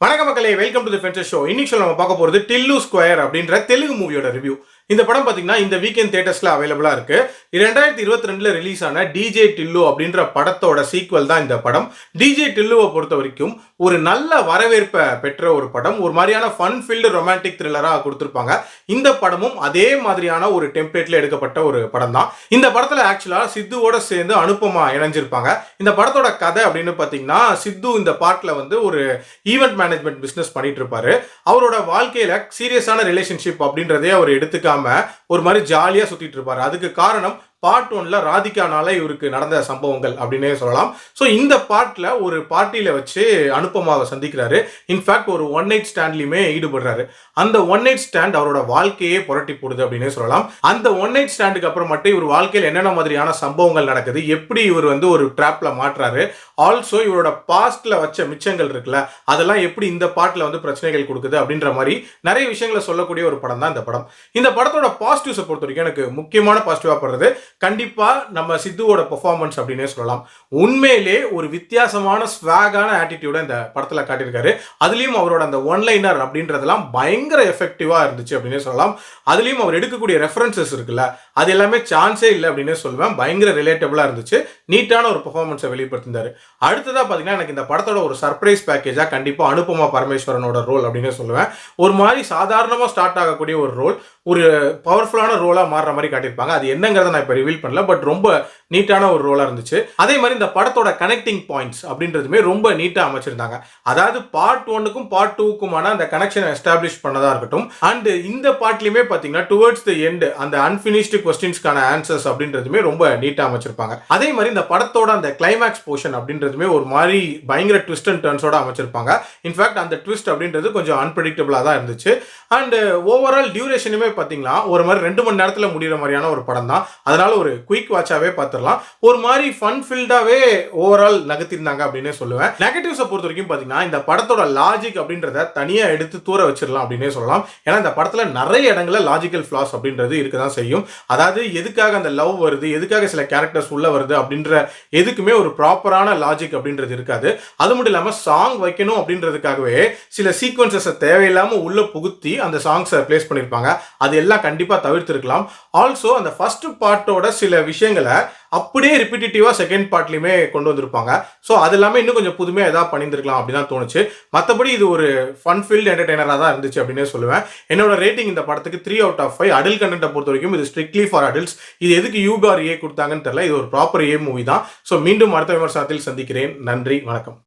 வணக்கம் மக்களே, welcome to the ஃபென்சர் show. இன்னைக்கு நம்ம பார்க்க போறது டில்லு ஸ்கொயர் அப்படின்ற தெலுங்கு மூவியோட ரிவ்யூ. இந்த படம் பாத்தீங்கன்னா இந்த வீக்கெண்ட் தியேட்டர்ஸ்ல அவைலபிளா இருக்கு. 2022ல ரிலீஸ் ஆன டிஜே டில்லு அப்படின்ற படத்தோட சீக்வல் தான் இந்த படம். டிஜே டில்லுவை பொறுத்த வரைக்கும் ஒரு நல்ல வரவேற்பை பெற்ற ஒரு படம். ஒரு மாதிரியான ஃபன் ஃபில்டு ரொமான்டிக் த்ரில்லரா கொடுத்திருப்பாங்க. இந்த படமும் அதே மாதிரியான ஒரு டெம்ப்ளேட்ல எடுக்கப்பட்ட ஒரு படம் தான். இந்த படத்துல ஆக்சுவலா சித்துவோட சேர்ந்து அனுபமா இணைஞ்சிருப்பாங்க. இந்த படத்தோட கதை அப்படின்னு பாத்தீங்கன்னா, சித்து இந்த பாட்டுல வந்து ஒரு ஈவென்ட் மேனேஜ்மெண்ட் பிசினஸ் பண்ணிட்டு இருப்பாரு. அவரோட வாழ்க்கையில சீரியஸான ரிலேஷன்ஷிப் அப்படின்றதே அவர் எடுத்துக்காம ஒரு மாதிரி ஜாலியா சுத்திட்டு இருப்பாரு. அதுக்கு காரணம் பார்ட் 1ல ராதிகானால இவருக்கு நடந்த சம்பவங்கள் அப்படின்னே சொல்லலாம். ஸோ இந்த பார்ட்ல ஒரு பார்ட்டியில வச்சு அனுபமாவை சந்திக்கிறாரு. இன்ஃபேக்ட் ஒரு ஒன் நைட் ஸ்டாண்ட்லயுமே ஈடுபடுறாரு. அந்த ஒன் நைட் ஸ்டாண்ட் அவரோட வாழ்க்கையே புரட்டி போடுது அப்படின்னே சொல்லலாம். அந்த ஒன் நைட் ஸ்டாண்டுக்கு அப்புறம் மட்டும் இவர் வாழ்க்கையில் என்னென்ன மாதிரியான சம்பவங்கள் நடக்குது, எப்படி இவர் வந்து ஒரு ட்ராப்ல மாட்டுறாரு, ஆல்சோ இவரோட பாஸ்ட்ல வச்ச மிச்சங்கள் இருக்குல்ல, அதெல்லாம் எப்படி இந்த பாட்டில் வந்து பிரச்சனைகள் கொடுக்குது அப்படின்ற மாதிரி நிறைய விஷயங்களை சொல்லக்கூடிய ஒரு படம் தான் இந்த படம். இந்த படத்தோட பாசிட்டிவ்ஸை பொறுத்த வரைக்கும் எனக்கு முக்கியமான பாசிட்டிவா படுறது கண்டிப்பா நம்ம சித்துவோட பெர்ஃபார்மன்ஸ் அப்படின்னே சொல்லலாம். உண்மையிலே ஒரு வித்தியாசமான ஸ்வாகான ஆட்டிடியூட இந்த படத்துல காட்டியிருக்காரு. அதுலயும் அவரோட அந்த ஒன்லைனர் அப்படின்றதெல்லாம் பயங்கர எஃபெக்டிவா இருந்துச்சு அப்படின்னே சொல்லலாம். அதுலயும் அவர் எடுக்கக்கூடிய ரெஃபரன்சஸ் இருக்குல்ல, அது எல்லாமே சான்ஸே இல்லை அப்படின்னே சொல்லுவேன். பயங்கர ரிலேட்டபிளா இருந்துச்சு. நீட்டான ஒரு பெர்ஃபார்மன்ஸை வெளிப்படுத்தினாரு. அடுத்ததா பாத்தீங்கன்னா, எனக்கு இந்த படத்தோட ஒரு சர்ப்ரைஸ் பேக்கேஜா கண்டிப்பா அனுபமா பரமேஸ்வரனோட ரோல் அப்படின்னு சொல்லுவேன். ஒரு மாதிரி சாதாரணமா ஸ்டார்ட் ஆகக்கூடிய ஒரு ரோல் ஒரு பவர்ஃபுல்லான ரோலா மாறுற மாதிரி காட்டியிருப்பாங்க. அது என்னங்கிறத நான் இப்ப ரிவீல் பண்ணல, பட் ரொம்ப நீட்டான ஒரு ரோலா இருந்துச்சு. அதே மாதிரி இந்த படத்தோட கனெக்டிங் பாயிண்ட்ஸ் அப்படின்றதுமே ரொம்ப நீட்டா அமைச்சிருந்தாங்க. அதாவது பார்ட் 1க்கும் பார்ட் 2க்குமான அந்த கனெக்ஷன் எஸ்டாப்ளிஷ் பண்ணதா இருக்கட்டும், அண்ட் இந்த பார்ட்லயுமே பாத்தீங்கன்னா டுவர்ட்ஸ் தி எண்ட் அந்த அன்பினிஷ்டு கொஸ்டின்ஸ்க்கான ஆன்சர்ஸ் அப்படின்றதுமே ரொம்ப நீட்டா அமைச்சிருப்பாங்க. அதே மாதிரி இந்த படத்தோட அந்த கிளைமேக்ஸ் போர்ஷன் அப்படின்றதுமே ஒரு மாதிரி பயங்கர ட்விஸ்ட் அண்ட் டர்ன்ஸோட அமைச்சிருப்பாங்க. இன்ஃபேக்ட் அந்த ட்விஸ்ட் அப்படின்றது கொஞ்சம் அன்பிரடிக்டபிளா தான் இருந்துச்சு. அண்ட் ஓவரால் டியூரேஷனுமே பாத்தீங்கன்னா ஒரு மாதிரி 2 மணி நேரத்துல முடிகிற மாதிரியான ஒரு படம் தான். அதனால ஒரு குயிக் வாட்சாவே பார்த்துடலாம். ஒரு மாதிரி ஃபன் ஃபில்டாவே ஓவரால் நகர்த்திருந்தாங்க அப்படின்னு சொல்லுவேன். நெகட்டிவ்ஸை பொறுத்த வரைக்கும் பாத்தீங்கன்னா, இந்த படத்தோட லாஜிக் அப்படின்றத தனியா எடுத்து தூர வச்சிடலாம் அப்படின்னே சொல்லலாம். ஏன்னா இந்த படத்துல நிறைய இடங்கள்ல லாஜிக்கல் ஃபிளாஸ் அப்படின்றது இருக்கதான் செய்யும். அதாவது எதுக்காக அந்த லவ் வருது, எதுக்காக சில கேரக்டர்ஸ் உள்ள வருது அப்படின்ற எதுக்குமே ஒரு ப்ராப்பரான லாஜிக் அப்படின்றது இருக்காது. அது மட்டும் இல்லாம சாங் வைக்கணும் அப்படின்றதுக்காகவே சில சீக்வன்சஸ் தேவையில்லாம உள்ள புகுத்தி அந்த சாங்ஸை பிளேஸ் பண்ணிருப்பாங்க. அது எல்லாம் கண்டிப்பா தவிர்த்திருக்கலாம். ஆல்சோ அந்த ஃபர்ஸ்ட் பார்ட்டோட சில விஷயங்களை அப்படியே ரிப்பீட்டிவா செகண்ட் பார்ட்லயுமே கொண்டு வந்திருப்பாங்க. ஸோ அது எல்லாமே இன்னும் கொஞ்சம் புதுமையாக ஏதாவது பண்ணியிருந்திருக்கலாம் அப்படின்னு தோணுச்சு. மற்றபடி இது ஒரு ஃபன் ஃபீல்ட் என்டர்டைனராக தான் இருந்துச்சு அப்படின்னு சொல்லுவேன். என்னோட ரேட்டிங் இந்த படத்துக்கு 3/5. அடல்ட் கண்டென்ட்டை பொறுத்த வரைக்கும் இது ஸ்ட்ரிக்ட்லி ஃபார் அடல்ட்ஸ். இது எதுக்கு யூ/ஏ கொடுத்தாங்கன்னு தெரியல. இது ஒரு ப்ராப்பர் ஏ மூவி தான். ஸோ மீண்டும் அடுத்த விமர்சனத்தில் சந்திக்கிறேன். நன்றி, வணக்கம்.